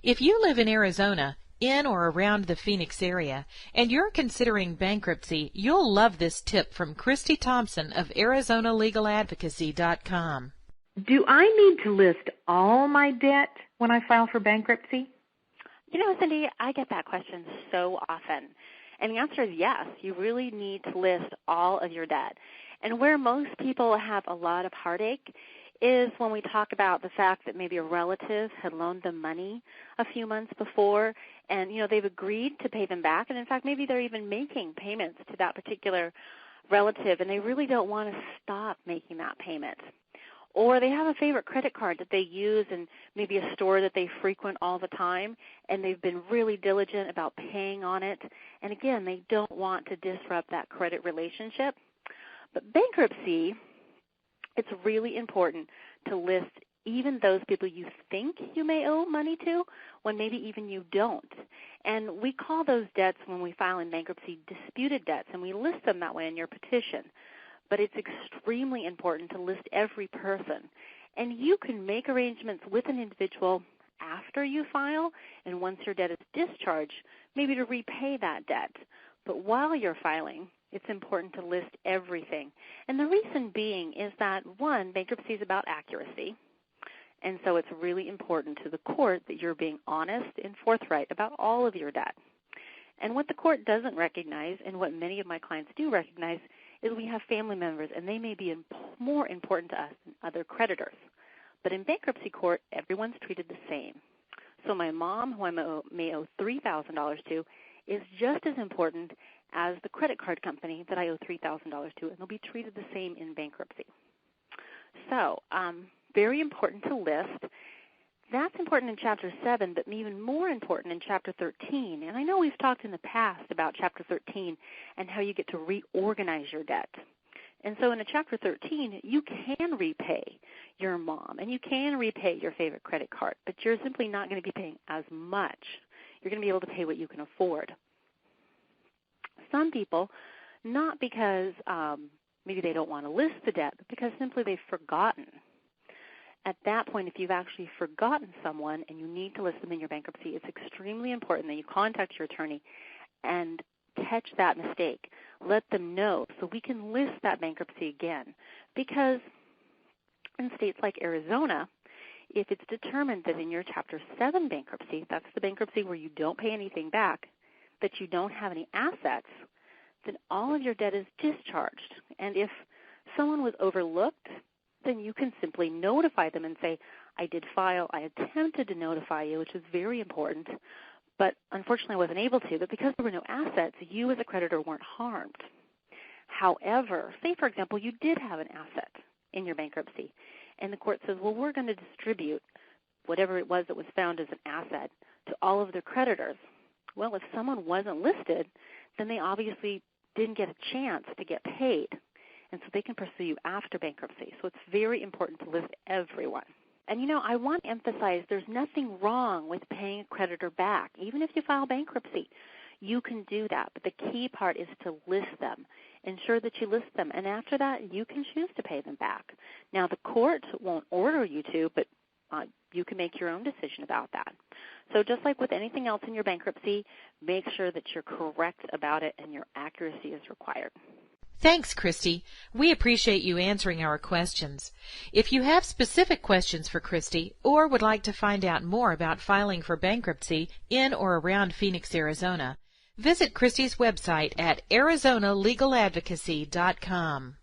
If you live in Arizona, in or around the Phoenix area, and you're considering bankruptcy, you'll love this tip from Christy Thompson of ArizonaLegalAdvocacy.com. Do I need to list all my debt when I file for bankruptcy? You know, Cindy, I get that question so often. And the answer is yes, you really need to list all of your debt. And where most people have a lot of heartache is when we talk about the fact that maybe a relative had loaned them money a few months before, and, they've agreed to pay them back. And, in fact, maybe they're even making payments to that particular relative, and they really don't want to stop making that payment. Or they have a favorite credit card that they use and maybe a store that they frequent all the time, and they've been really diligent about paying on it. And, again, they don't want to disrupt that credit relationship. But bankruptcy, it's really important to list even those people you think you may owe money to when maybe even you don't. And we call those debts when we file in bankruptcy disputed debts, and we list them that way in your petition. But it's extremely important to list every person. And you can make arrangements with an individual after you file, and once your debt is discharged, maybe to repay that debt. But while you're filing, it's important to list everything. And the reason being is that, one, bankruptcy is about accuracy. And so it's really important to the court that you're being honest and forthright about all of your debt. And what the court doesn't recognize, and what many of my clients do recognize, is we have family members, and they may be more important to us than other creditors. But in bankruptcy court, everyone's treated the same. So my mom, who I may owe $3,000 to, is just as important as the credit card company that I owe $3,000 to, and they'll be treated the same in bankruptcy. So very important to list. That's important in Chapter 7, but even more important in Chapter 13. And I know we've talked in the past about Chapter 13 and how you get to reorganize your debt. And so in a Chapter 13, you can repay your mom, and you can repay your favorite credit card, but you're simply not going to be paying as much. You're going to be able to pay what you can afford. Some people, not because maybe they don't want to list the debt, but because simply they've forgotten. At that point, if you've actually forgotten someone and you need to list them in your bankruptcy, it's extremely important that you contact your attorney and catch that mistake. Let them know so we can list that bankruptcy again. Because in states like Arizona, if it's determined that in your Chapter 7 bankruptcy, that's the bankruptcy where you don't pay anything back, that you don't have any assets, then all of your debt is discharged. And if someone was overlooked, then you can simply notify them and say, I did file, I attempted to notify you, which is very important, but unfortunately I wasn't able to. But because there were no assets, you as a creditor weren't harmed. However, say, for example, you did have an asset in your bankruptcy, and the court says, well, we're going to distribute whatever it was that was found as an asset to all of their creditors. Well, if someone wasn't listed, then they obviously didn't get a chance to get paid, and so they can pursue you after bankruptcy. So it's very important to list everyone. And, I want to emphasize there's nothing wrong with paying a creditor back. Even if you file bankruptcy, you can do that. But the key part is to list them. Ensure that you list them. And after that, you can choose to pay them back. Now, the court won't order you to, but you can make your own decision about that. So just like with anything else in your bankruptcy, make sure that you're correct about it and your accuracy is required. Thanks, Christy. We appreciate you answering our questions. If you have specific questions for Christy or would like to find out more about filing for bankruptcy in or around Phoenix, Arizona, visit Christy's website at ArizonaLegalAdvocacy.com.